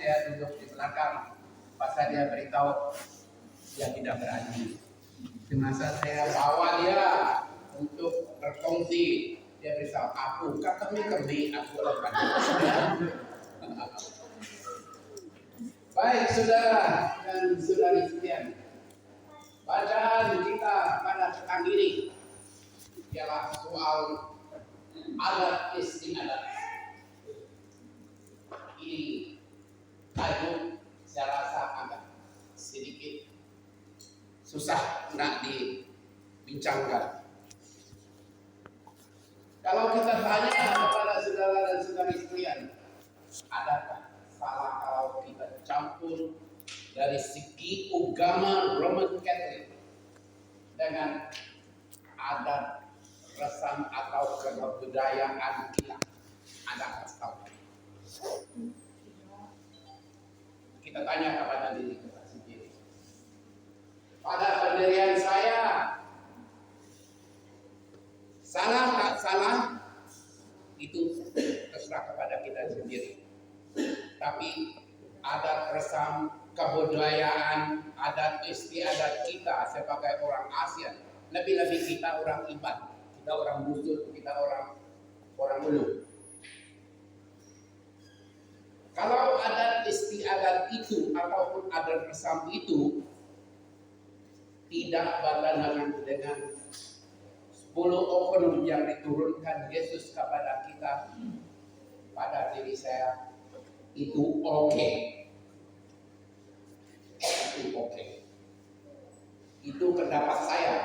saya duduk di belakang. Pas dia beritahu dia tidak berani. Semasa saya bawa dia untuk berkongsi, dia beritahu aku kami aku lepas. Baik saudara dan saudari sekalian, bacaan kita pada petang ini ialah soal adat istiadat. Ini tajuk saya rasa agak sedikit susah nak dibincangkan. Kalau kita tanya kepada saudara dan saudari sekalian, adakah salah kalau kita campur dari segi agama Roman Catholic dengan adat resam atau kebudayaan kita? Adakah salah? Kita tanya kepada diri kita sendiri. Pada pendirian saya, salah tak salah itu terserah kepada kita sendiri. Tapi adat resam, kebudayaan, adat istiadat kita sebagai orang Asia, lebih-lebih kita orang Iban, kita orang Muslim, kita orang Ulu. Kalau adat istiadat itu ataupun adat resam itu tidak bertentangan dengan 10 oknum yang diturunkan Yesus kepada kita, pada diri saya itu oke. Itu oke. Itu pendapat saya.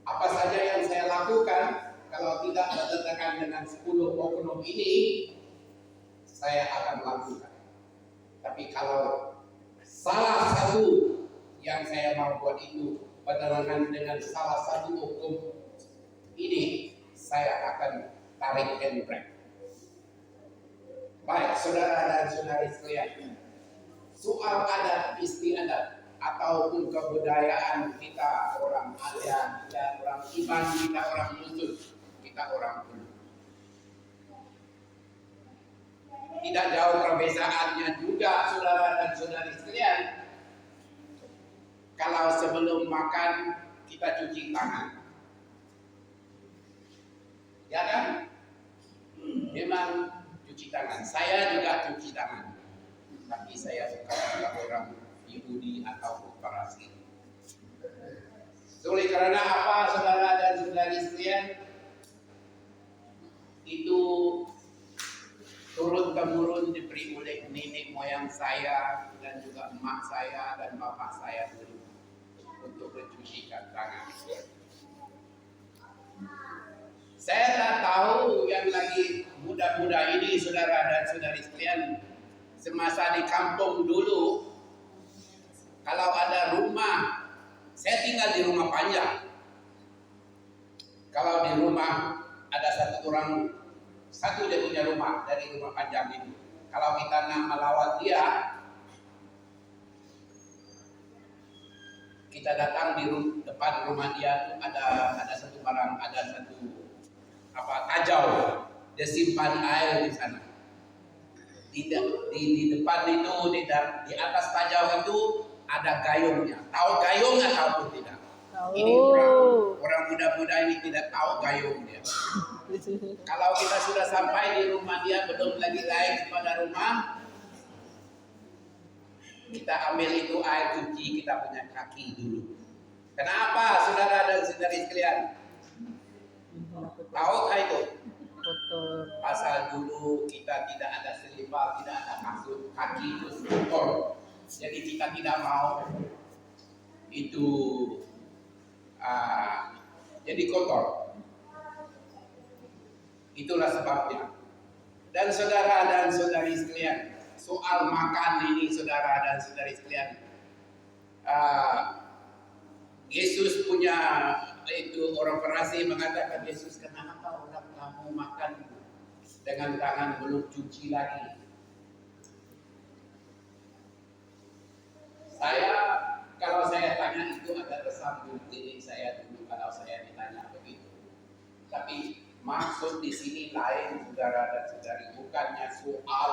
Apa saja yang saya lakukan kalau tidak bertentangan dengan 10 oknum ini, saya akan lakukan. Tapi kalau salah satu yang saya mau buat itu bertentangan dengan salah satu hukum ini, saya akan tarik handbrake. Baik, saudara dan saudari sekalian, soal adat istiadat ataupun kebudayaan kita orang Asia, kita orang Iban, kita orang Muslim, kita orang Ulu. Tidak jauh perbedaannya juga, saudara dan saudari sekalian. Kalau sebelum makan kita cuci tangan, ya kan? Memang cuci tangan. Saya juga cuci tangan. Tapi saya bukan orang Yahudi atau Parsi. Oleh karena apa, saudara dan saudari sekalian? Itu turun-temurun diberi oleh nenek moyang saya dan juga emak saya dan bapak saya dulu untuk mencucikan tangan. Saya tak tahu yang lagi muda-muda ini, saudara dan saudari sekalian, semasa di kampung dulu, kalau ada rumah, saya tinggal di rumah panjang. Kalau di rumah ada satu dia punya rumah dari rumah panjang itu. Kalau kita nak melawat dia, kita datang di depan rumah dia tuh ada satu barang, ada satu tajau, dia simpan air di sana. Di depan itu, di atas tajau itu ada gayungnya. Tahu gayung ataupun tidak? Ini orang muda-muda ini tidak tahu gayungnya. Kalau kita sudah sampai di rumah dia, belum lagi naik kepada rumah, kita ambil itu air cuci kita punya kaki dulu. Kenapa, saudara dan saudari sekalian? Tahukah itu? Pasal dulu kita tidak ada selipar, tidak ada kasut, kaki itu kotor. Jadi kita tidak mau itu jadi kotor. Itulah sebabnya. Dan saudara dan saudari sekalian, soal makan ini, saudara dan saudari sekalian, Yesus punya itu, orang Farisi mengatakan, Yesus, kenapa orang kamu makan dengan tangan belum cuci lagi? Kalau saya tanya itu agak resah diri saya dulu kalau saya ditanya begitu. Tapi Maksud di sini lain, saudara dan saudari, bukannya soal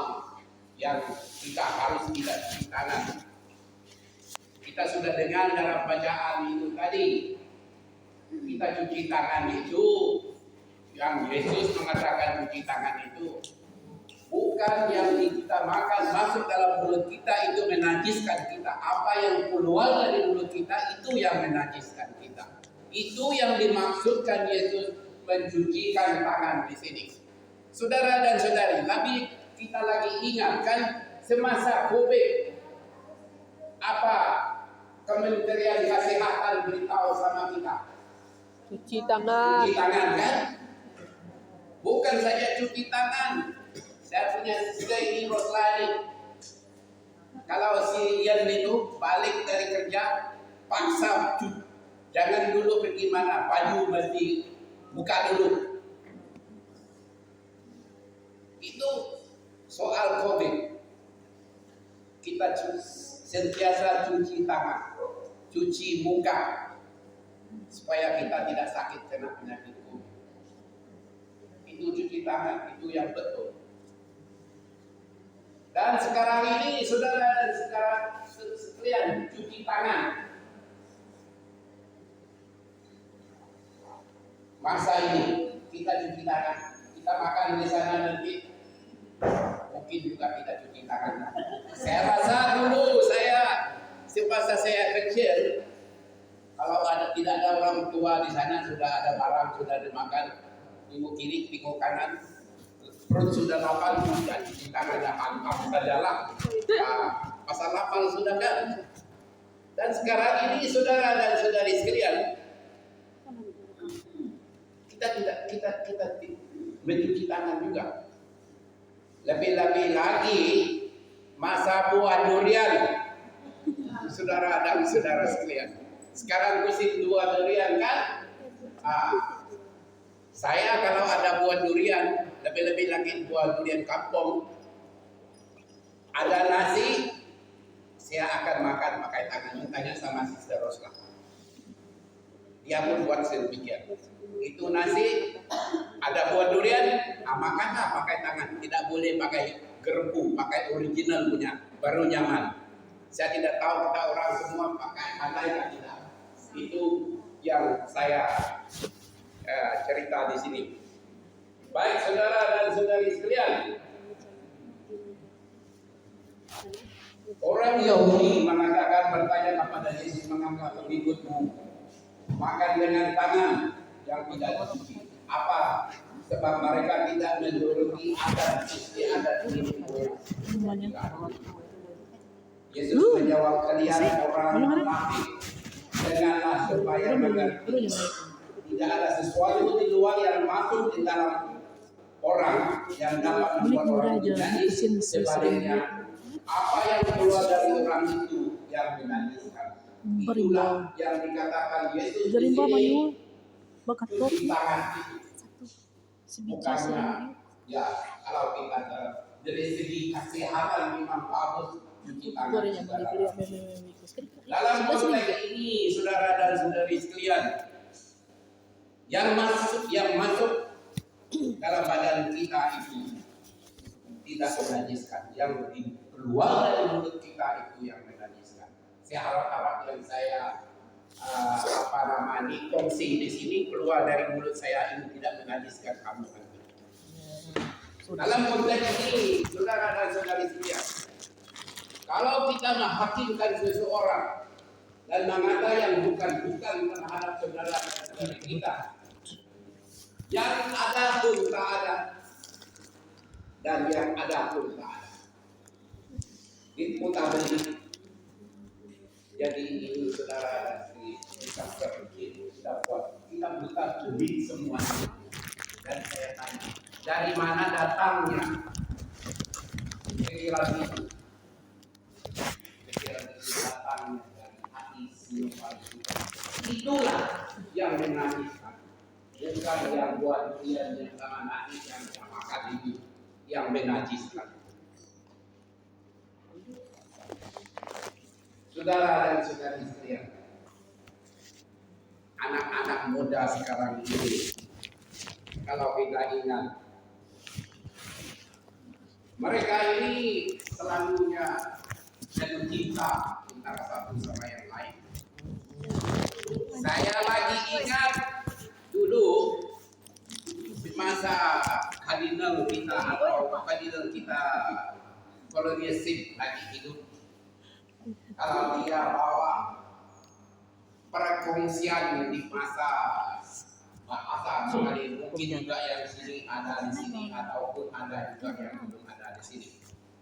yang kita harus tidak cuci tangan. Kita sudah dengar dalam bacaan itu tadi, kita cuci tangan itu, yang Yesus mengatakan cuci tangan itu, bukan yang kita makan masuk dalam mulut kita itu menajiskan kita. Apa yang keluar dari mulut kita itu yang menajiskan kita. Itu yang dimaksudkan Yesus mencucikan tangan di sini. Saudara dan saudari, tapi kita lagi ingatkan semasa COVID, apa Kementerian Kesehatan beritahu sama kita? Cuci tangan. Cuci tangan kan? Bukan saja cuci tangan. Saya punya istri ini Roslani. Kalau si Ian itu balik dari kerja, paksa cuci. Jangan dulu pergi mana, baju mesti buka dulu. Itu soal COVID. Kita sentiasa cuci tangan, cuci muka, supaya kita tidak sakit kena penyakit COVID. Itu cuci tangan, itu yang betul. Dan sekarang ini, saudara dan sekarang sekalian, cuci tangan. Masa ini kita cuci tangan, kita makan di sana nanti mungkin juga kita cuci tangan. Saya rasa dulu semasa saya kecil, kalau tidak ada orang tua di sana, sudah ada barang sudah dimakan, tengok kiri, tengok kanan, perut sudah lapar, sudah cuci tangan, hantam sajalah. Pasal lapar sudah kan. Dan sekarang ini saudara dan saudari sekalian, kita mencuci tangan juga. Lebih-lebih lagi masa buah durian, saudara dan saudara sekalian. Sekarang musim buah durian kan? Saya kalau ada buah durian, lebih-lebih lagi buah durian kampung, ada nasi, saya akan makan pakai tangan. Tanya sama Sister Rosla. Dia pun buat sedemikian. Itu nasi, ada buah durian, makanlah pakai tangan. Tidak boleh pakai gerbu, pakai original punya, baru nyaman. Saya tidak tahu kita orang semua pakai pandai atau tidak. Itu yang saya cerita di sini. Baik saudara dan saudari sekalian, orang Yahudi mengatakan bertanya kepada Yesus, mengangkat pengikutmu makan dengan tangan yang tidak dicuci. Apa? Sebab mereka tidak menuruti adat istiadat ini. Yesus menjawab, kalian orang munafik, dengarlah supaya mengerti. Tidak ada sesuatu di luar yang masuk di dalam orang yang dapat membuat orang menjadi. Sebaliknya, apa yang keluar dari orang itu yang menajiskan. Itulah yang dikatakan Yesus di sini. Cuci tangan bukannya ya, kalau kita dari segi kesehatan memang bagus cuci tangan. Dalam konteks ini, saudara dan saudari sekalian, yang masuk dalam badan kita itu tidak menajiskan, yang keluar dari mulut kita itu yang menajiskan. Saya harap yang saya kongsi di sini keluar dari mulut saya ini tidak menajiskan kamu. Dalam konteks ini, saudara dan saudari sekalian, kalau kita menghakimkan seseorang dan mengata yang bukan terhadap saudara dan saudari kita, yang ada pun tak ada dan yang ada pun tak ada, diputar balik. Jadi ini saudara dan saudari, kita berpikir, kita buat, kita buka duit semuanya. Dan saya tanya, dari mana datangnya pikiran itu? Pikiran itu datangnya dari hati siapa itu. Itulah yang menajiskan. Bukan yang buat dia yang sama nasi yang makan itu yang menajiskan. Saudara dan saudari sekalian, anak-anak muda sekarang ini kalau kita ingat. Mereka ini selalunya jatuh cinta antara satu sama yang lain. Saya lagi ingat dulu di masa kardinal kita atau kardinal kita kolonialistik lagi hidup. Kalau dia bawa perkongsian di masa kali mungkin juga yang sini ada di sini ataupun ada juga yang belum ada di sini.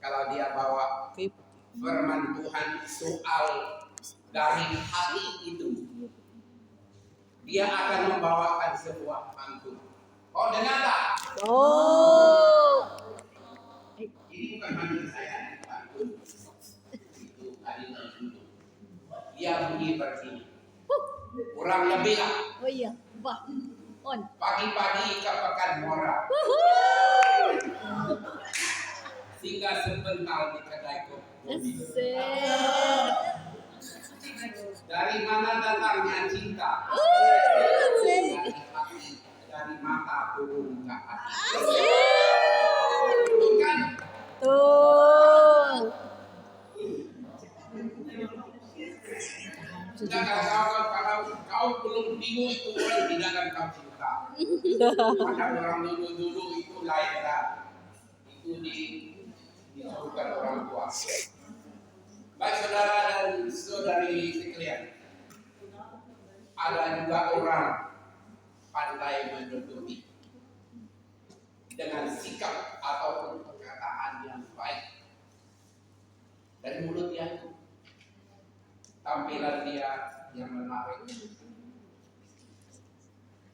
Kalau dia bawa firman Tuhan soal dari hati itu, dia akan membawakan sebuah pantun. Oh, dengar tak? Oh. Ini bukan pantun saya, pantun itu kardinal dulu. Dia bunyi begini. Kurang lebih lah. Oh iya, wah, on. Pagi-pagi ke Pekan Mora. Singgah sebentar di kedai kopi. Asik. Dari mana datangnya cinta? Asik. Dari hati, dari mata turun ke hati. Asik. Bukan? Tuh. Kalau kau belum bingung itu orang tidak akan kau cinta. Karena orang dulu itu lain. Itu disebutkan orang tua. Baik saudara dan saudari sekalian, ada juga orang pandai menutupi dengan sikap ataupun perkataan yang baik dari mulutnya. Tampilan dia yang menarik.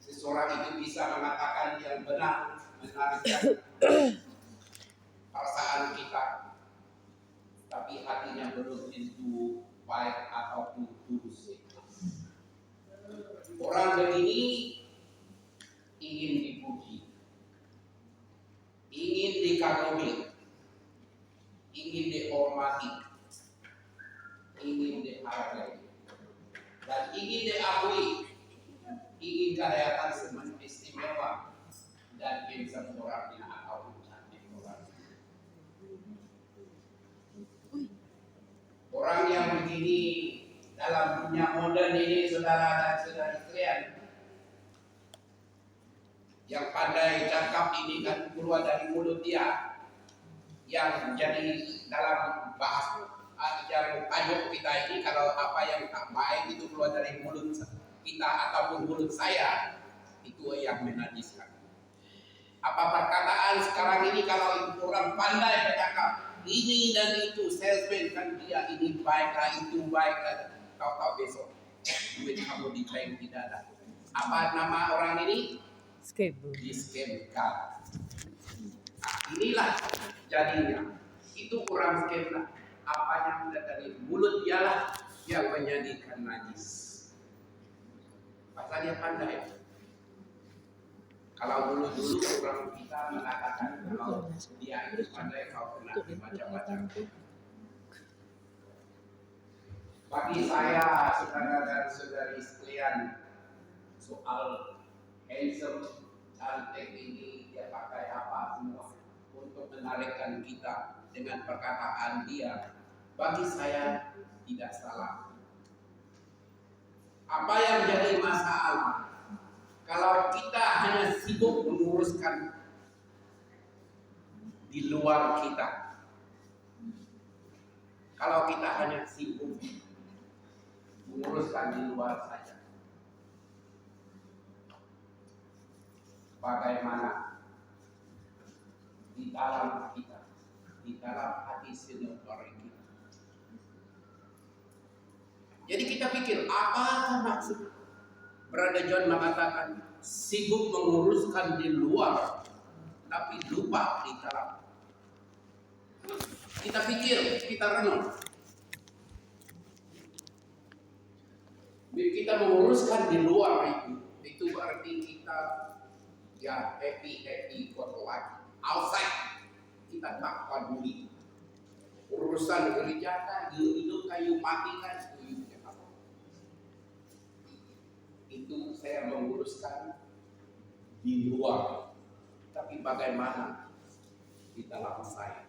Seseorang itu bisa mengatakan yang benar, menarikkan perasaan kita, tapi hatinya belum tentu baik ataupun tulus. Orang begini ingin dipuji, ingin dikagumi, ingin dihormati, ingin dihargai, dan ingin diakui, ingin kelihatan semen istimewa dan handsome orangnya atau cantik orangnya. Orang yang begini dalam dunia modern ini, saudara dan saudari sekalian, yang pandai cakap ini kan keluar dari mulut dia, yang jadi dalam bahasa yang tajuk kita ini, kalau apa yang tak baik itu keluar dari mulut kita ataupun mulut saya, itu yang menajiskan. Apa perkataan sekarang ini kalau orang pandai bercakap ini dan itu, salesman kan dia ini baiklah, itu baiklah, kau tahu besok duit kamu di bank tidak ada. Apa nama orang ini? Skip. Di scam card. Nah, inilah jadinya. Itu orang scam lah. Apa yang dari mulut dialah yang menjadikan najis. Pasal dia pandai. Kalau dulu orang kita mengatakan kalau dia itu pandai, kau pernah dibaca-baca. Bagi saya, saudara dan saudari sekalian, soal handsome, cantik ini dia pakai apa semua untuk menarikkan kita dengan perkataan dia, bagi saya tidak salah. Apa yang jadi masalah kalau kita hanya sibuk menguruskan di luar kita, kalau kita hanya sibuk menguruskan di luar saja, bagaimana di dalam kita, di dalam hati sinetron kita. Jadi kita pikir apa maksud Brother John mengatakan sibuk menguruskan di luar tapi lupa di dalam. Kita pikir, kita renung, kita menguruskan di luar itu berarti kita ya happy kotor lagi. Outside kita tak peduli. Urusan gereja kan, hidup kayu mati kan, itu saya menguruskan di luar, tapi bagaimana di dalam saya.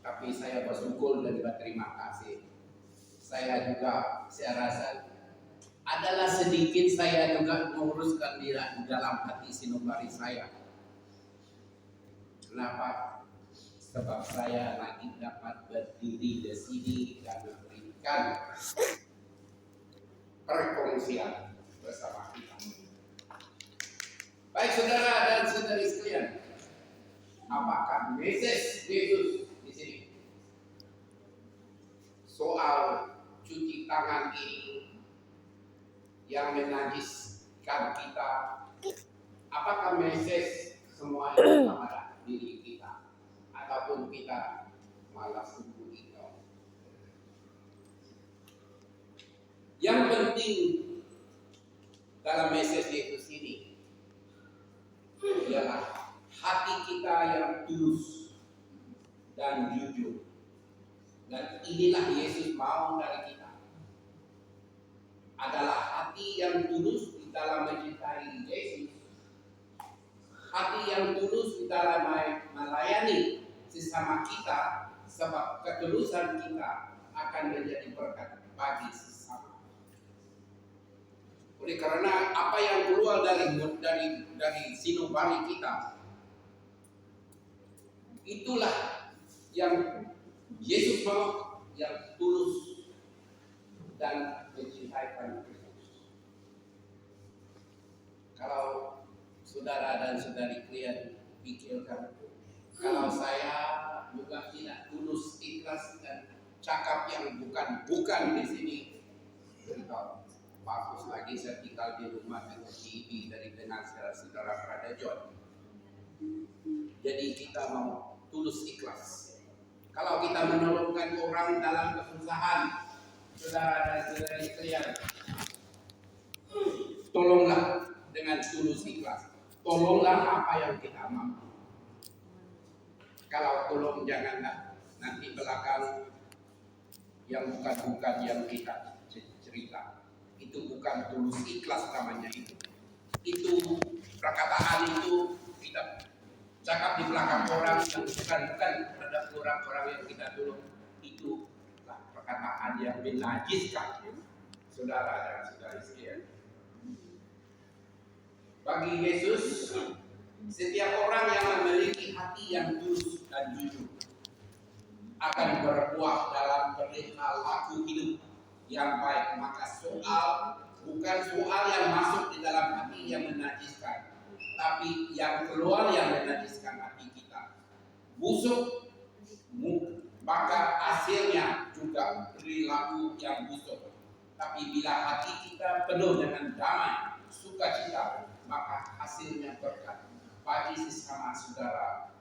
Tapi saya bersyukur dan berterima kasih. Saya rasa adalah sedikit saya juga menguruskan di dalam hati sinobari saya. Kenapa? Sebab saya lagi dapat berdiri di sini dan memberikan perkongsian bersama kita. Baik saudara dan saudari sekalian, apakah Yesus di sini soal cuci tangan ini yang menajiskan kita? Apakah Yesus semua itu kepada diri kita, ataupun kita malah sungguh itu? Yang penting dalam Yesus Yesus ini ialah hati kita yang tulus dan jujur. Dan inilah Yesus mau dari kita. Adalah hati yang tulus di dalam mencintai Yesus. Hati yang tulus di dalam melayani sesama kita, sebab ketulusan kita akan menjadi berkat bagi sesama. Oleh karena apa yang keluar dari sinobari kita, itulah yang Yesus mau, yang tulus dan mencintai Kristus. Kalau saudara dan saudari kalian pikirkan, kalau saya juga tidak tulus, ikhlas dan cakap yang bukan di sini, beritahu bagus lagi saya tinggal di rumah dengan TV dengan saudara Prada John. Jadi kita mau tulus ikhlas. Kalau kita menolongkan orang dalam kesusahan, saudara dan saudari sekalian, tolonglah dengan tulus ikhlas. Tolonglah apa yang kita mampu. Kalau tolong janganlah nanti belakang yang bukan yang kita cerita. Itu bukan tulus ikhlas namanya itu. Itu perkataan itu kita cakap di belakang orang yang bukan terhadap orang-orang yang kita tolong. Itu perkataan yang menajiskan saudara dan saudari sekalian. Bagi Yesus, setiap orang yang memiliki hati yang tulus dan jujur akan berbuah dalam perihal laku hidup yang baik. Maka bukan soal yang masuk di dalam hati yang menajiskan, tapi yang keluar yang menajiskan hati kita. Busuk, maka hasilnya juga perilaku yang busuk. Tapi bila hati kita penuh dengan damai, sukacita, maka hasilnya berkat bagi sesama saudara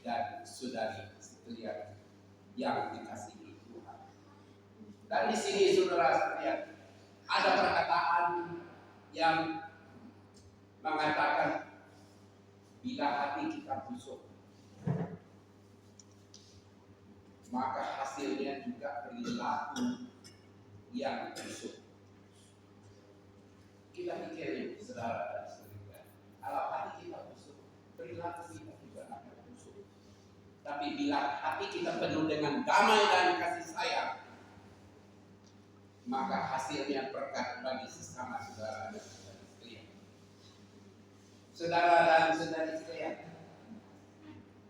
dan saudari sekalian yang dikasihi Tuhan. Dan di sini saudara sekalian, ada perkataan yang mengatakan bila hati kita busuk, maka hasilnya juga perilaku yang busuk. Kita pikirin saudara dan saudara, kalau hati kita busuk, perilaku kita juga akan busuk. Tapi bila hati kita penuh dengan damai dan kasih sayang, maka hasilnya berkat bagi sesama saudara dan saudari sekalian. Saudara dan saudari sekalian,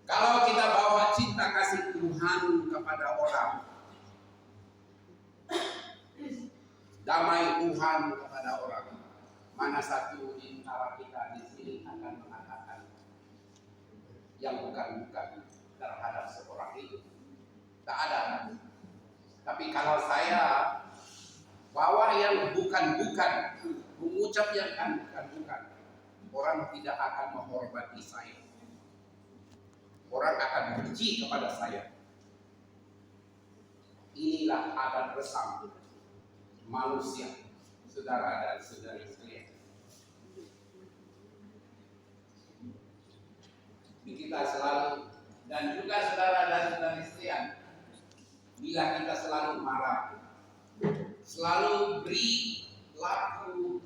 kalau kita bawa cinta kasih Tuhan kepada orang, damai Tuhan kepada orang, mana satu di antara kita di sini akan mengatakan yang bukan terhadap seorang itu? Tak ada. Tapi kalau saya bawa yang bukan, mengucap yang bukan, orang tidak akan menghormati saya. Orang akan benci kepada saya. Inilah adat resam manusia, saudara dan saudari sekalian. Kita selalu, dan juga saudara dan saudari sekalian, bila kita selalu marah, selalu beri laku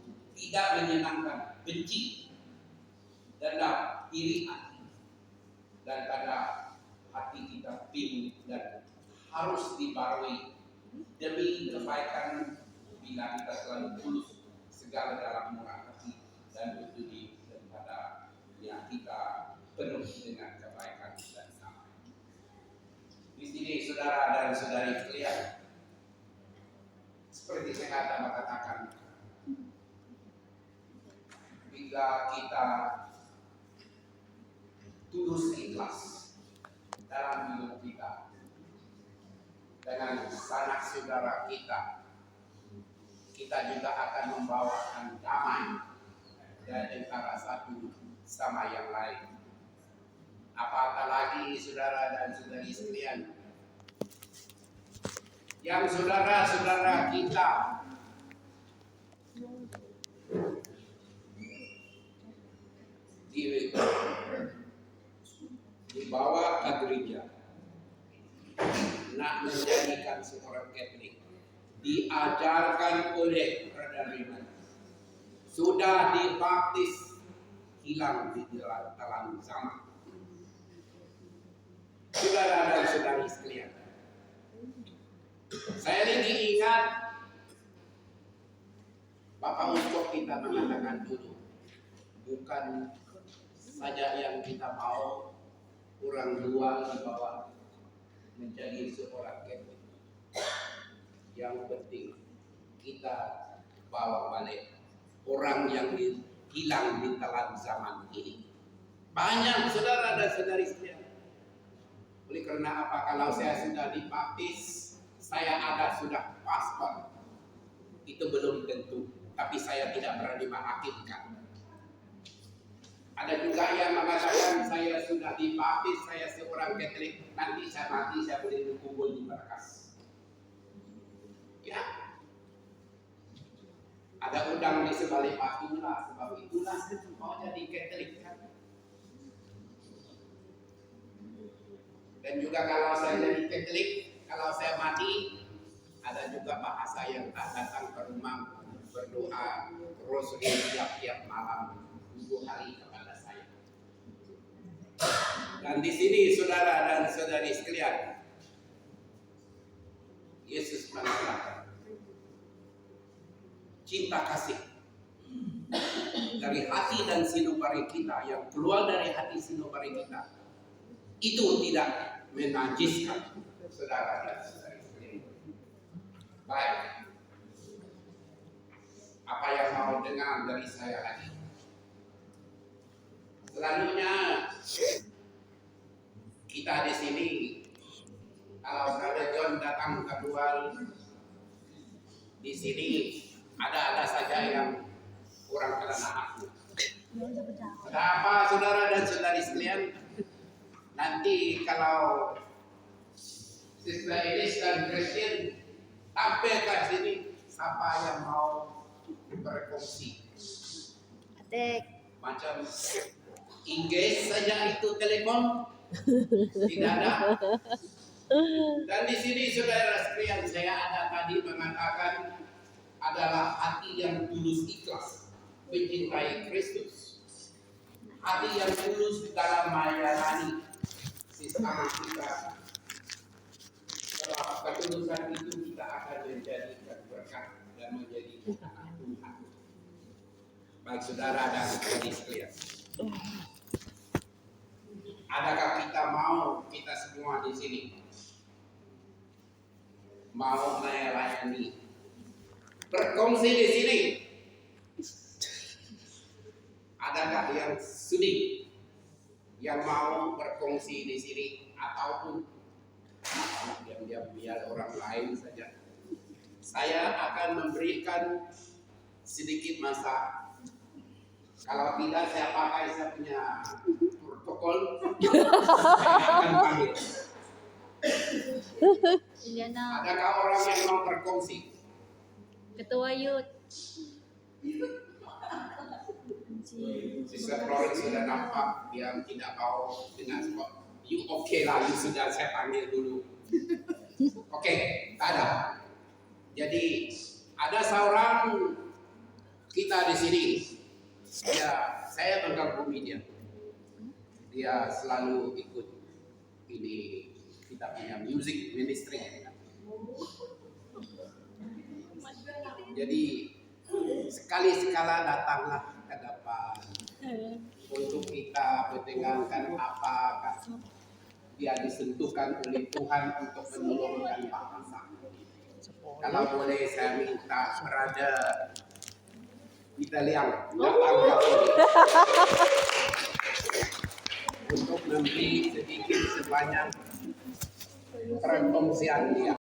tidak menyenangkan, benci, dendam, iri hati, dan pada hati kita pilu dan harus dibarui demi kebaikan bila kita selalu tulus segala dalam murah hati dan berdiri daripada yang kita penuh dengan kebaikan dan sama. Di sini saudara dan saudari sekalian, seperti saya katakan, bila kita tulus ikhlas dalam hidup kita dengan sanak saudara kita, kita juga akan membawakan damai dari antara satu sama yang lain. Apatah lagi saudara dan saudari sekalian, yang saudara-saudara kita dibawa ke gereja, nak menjadikan seorang Katolik, diajarkan oleh Brother Raymond, sudah dibaptis, hilang di dalam zaman. Saudara dan saudari sekalian, saya ini ingat Bapak Uskup kita mengatakan dulu, bukan saja yang kita mau orang luar dibawa menjadi seorang Katolik. Yang penting kita bawa balik orang yang hilang di dalam zaman ini. Banyak saudara dan saudari sekalian. Oleh karena apa? Kalau saya sudah dibaptis, saya ada sudah paspor, itu belum tentu. Tapi saya tidak berani menghakimkan. Ada juga yang mengatakan saya sudah dibaptis, saya seorang Katolik, nanti saya mati saya boleh dikubur di markas. Ya, ada udang di sebalik batu lah, sebab itulah mau jadi Katolik kan. Dan juga kalau saya jadi Katolik, kalau saya mati, ada juga bahasa yang datang ke rumah berdoa rosary tiap malam 7 hari kepada saya. Dan di sini saudara dan saudari sekalian, Yesus mengatakan cinta kasih dari hati dan sinubari kita, yang keluar dari hati sinubari kita, itu tidak menajiskan saudara dan saudari sekalian. Baik, apa yang mau dengar dari saya lagi? Selalunya kita di sini, kalau Brother John datang kedua di sini, ada saja yang kurang karena aku. Kenapa saudara dan saudari sekalian? Nanti kalau Sister Elis dan Christian sampai ke sini, siapa yang mau berkongsi? Macam engage saja itu telepon, tidak ada. Dan di sini saudara sekalian, saya ada tadi mengatakan adalah hati yang tulus ikhlas mencintai Kristus, hati yang tulus dalam melayani sesama kita. Kalau ketulusan itu kita akan menjadikan berkat dan menjadi anak Tuhan. Baik saudara dan saudari sekalian, adakah kita mau, kita semua di sini mau melayani, berkongsi di sini? Adakah yang sudi yang mau berkongsi di sini, ataupun diam-diam biar orang lain saja? Saya akan memberikan sedikit masa. Kalau tidak, saya pakai saya punya protokol. Saya akan panggil. Adakah orang yang mau berkongsi? Ketua Youth. Sister Florence sudah nampak yang tidak mau dengan spot. You okay lah, you sudah saya panggil dulu. Oke, tak ada. Jadi ada seorang kita di sini, ya saya mengagumi dia. Dia selalu ikut ini kita punya music ministry. Jadi sekali-sekala datanglah ke depan untuk kita mendengarkan apakah dia disentuhkan oleh Tuhan untuk menolongkan bangsa. Kalau boleh saya minta berada kita liang datang ke sini untuk memberi sedikit sebanyak perkongsian dia.